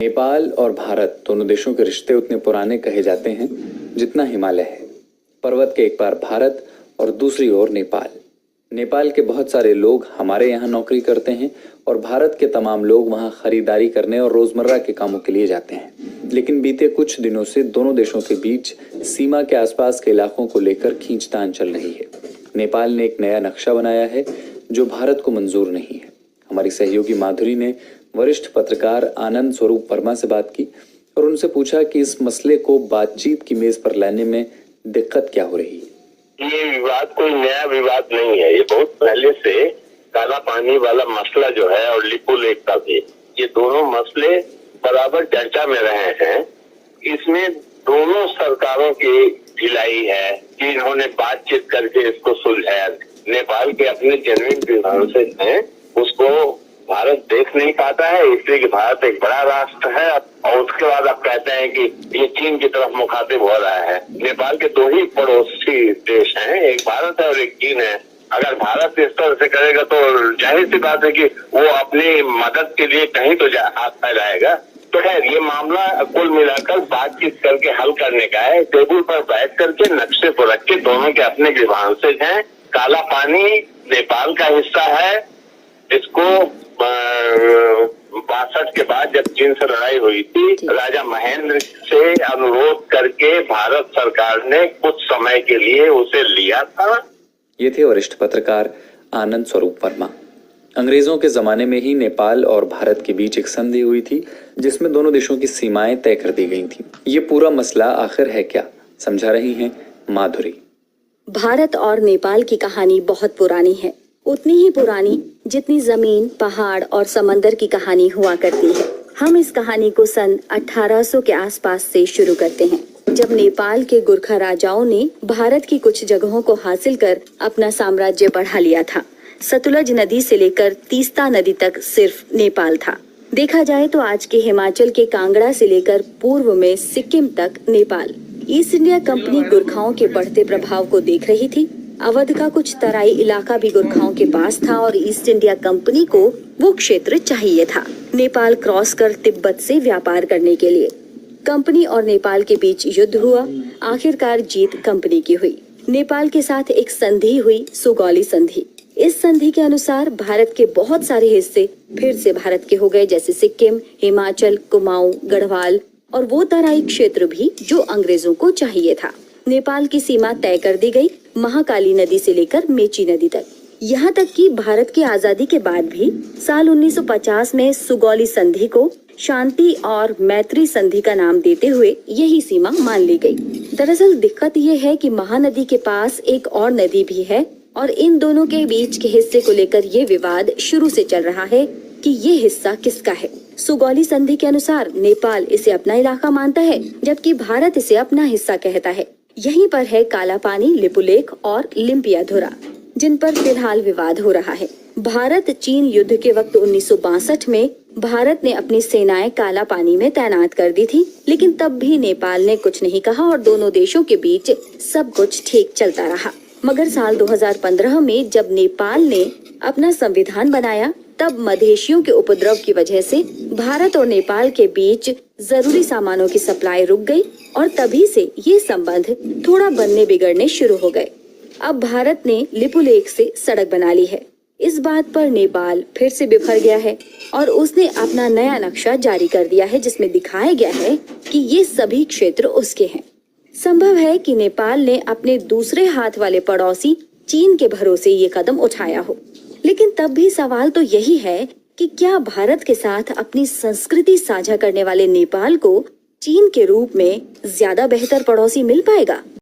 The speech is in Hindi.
नेपाल और भारत दोनों देशों के रिश्ते उतने पुराने कहे जाते हैं जितना हिमालय है। पर्वत के एक पार भारत और दूसरी ओर नेपाल। नेपाल के बहुत सारे लोग हमारे यहाँ नौकरी करते हैं और भारत के तमाम लोग वहाँ खरीदारी करने और रोजमर्रा के कामों के लिए जाते हैं। लेकिन बीते कुछ दिनों से दोनों देशों के बीच सीमा के आसपास के इलाकों को लेकर खींचतान चल रही है। नेपाल ने एक नया नक्शा बनाया है जो भारत को मंजूर नहीं है। हमारी सहयोगी माधुरी ने वरिष्ठ पत्रकार आनंद स्वरूप वर्मा से बात की और उनसे पूछा कि इस मसले को बातचीत की मेज पर लाने में दिक्कत क्या हो रही है। ये विवाद कोई नया विवाद नहीं है, ये बहुत पहले से काला पानी वाला मसला जो है और लिपू लेक का भी, ये दोनों मसले बराबर चर्चा में रहे हैं। इसमें दोनों सरकारों की ढिलाई है कि इन्होंने बातचीत करके इसको सुलझाया। नेपाल के अपने जेन्युइन ग्रीवेंसेस हैं, उसको भारत देख नहीं पाता है, इसलिए कि भारत एक बड़ा राष्ट्र है। और उसके बाद आप कहते हैं कि ये चीन की तरफ मुखातिब हो रहा है। नेपाल के दो ही पड़ोसी देश हैं, एक भारत है और एक चीन है। अगर भारत इस तरह से करेगा तो जाहिर सी बात है कि वो अपनी मदद के लिए कहीं तो हाथ फैलाएगा। तो खैर ये मामला कुल मिलाकर बातचीत करके हल करने का है। टेबल पर बैठ करके नक्शे को रख के दोनों के अपने ग्रीवेंसेस हैं। काला पानी नेपाल का हिस्सा है। इसको 62 के बाद जब चीन से लड़ाई हुई थी, राजा महेंद्र से अनुरोध करके भारत सरकार ने कुछ समय के लिए उसे लिया था। ये थे वरिष्ठ पत्रकार आनंद स्वरूप वर्मा। अंग्रेजों के जमाने में ही नेपाल और भारत के बीच एक संधि हुई थी जिसमें दोनों देशों की सीमाएं तय कर दी गई थी। ये पूरा मसला आखिर है क्या, समझा रही हैं माधुरी। भारत और नेपाल की कहानी बहुत पुरानी है, उतनी ही पुरानी जितनी जमीन, पहाड़ और समंदर की कहानी हुआ करती है। हम इस कहानी को सन 1800 के आसपास से शुरू करते हैं, जब नेपाल के गुरखा राजाओं ने भारत की कुछ जगहों को हासिल कर अपना साम्राज्य बढ़ा लिया था। सतलुज नदी से लेकर तीस्ता नदी तक सिर्फ नेपाल था। देखा जाए तो आज के हिमाचल के कांगड़ा से लेकर पूर्व में सिक्किम तक नेपाल। ईस्ट इंडिया कंपनी गुरखाओं के बढ़ते प्रभाव को देख रही थी। अवध का कुछ तराई इलाका भी गुरखाओं के पास था और ईस्ट इंडिया कंपनी को वो क्षेत्र चाहिए था नेपाल क्रॉस कर तिब्बत से व्यापार करने के लिए। कंपनी और नेपाल के बीच युद्ध हुआ। आखिरकार जीत कंपनी की हुई। नेपाल के साथ एक संधि हुई, सुगौली संधि। इस संधि के अनुसार भारत के बहुत सारे हिस्से फिर से भारत के हो गए, जैसे सिक्किम, हिमाचल, कुमाऊं, गढ़वाल और वो तराई क्षेत्र भी जो अंग्रेजों को चाहिए था। नेपाल की सीमा तय कर दी गई, महाकाली नदी से लेकर मेची नदी तक। यहाँ तक कि भारत की आजादी के बाद भी साल 1950 में सुगौली संधि को शांति और मैत्री संधि का नाम देते हुए यही सीमा मान ली गई। दरअसल दिक्कत ये है कि महानदी के पास एक और नदी भी है और इन दोनों के बीच के हिस्से को लेकर ये विवाद शुरू से चल रहा है कि ये हिस्सा किसका है। सुगौली संधि के अनुसार नेपाल इसे अपना इलाका मानता है, जबकि भारत इसे अपना हिस्सा कहता है। यहीं पर है काला पानी, लिपुलेख और लिम्पियाधुरा, जिन पर फिलहाल विवाद हो रहा है। भारत चीन युद्ध के वक्त 1962 में भारत ने अपनी सेनाएं काला पानी में तैनात कर दी थी, लेकिन तब भी नेपाल ने कुछ नहीं कहा और दोनों देशों के बीच सब कुछ ठीक चलता रहा। मगर साल 2015 में जब नेपाल ने अपना संविधान बनाया, तब मधेशियों के उपद्रव की वजह से भारत और नेपाल के बीच जरूरी सामानों की सप्लाई रुक गई और तभी से ये संबंध थोड़ा बनने बिगड़ने शुरू हो गए। अब भारत ने लिपुलेख से सड़क बना ली है। इस बात पर नेपाल फिर से बिफर गया है और उसने अपना नया नक्शा जारी कर दिया है, जिसमें दिखाया गया है कि ये सभी क्षेत्र उसके हैं। संभव है कि नेपाल ने अपने दूसरे हाथ वाले पड़ोसी चीन के भरोसे ये कदम उठाया हो, लेकिन तब भी सवाल तो यही है कि क्या भारत के साथ अपनी संस्कृति साझा करने वाले नेपाल को चीन के रूप में ज्यादा बेहतर पड़ोसी मिल पाएगा।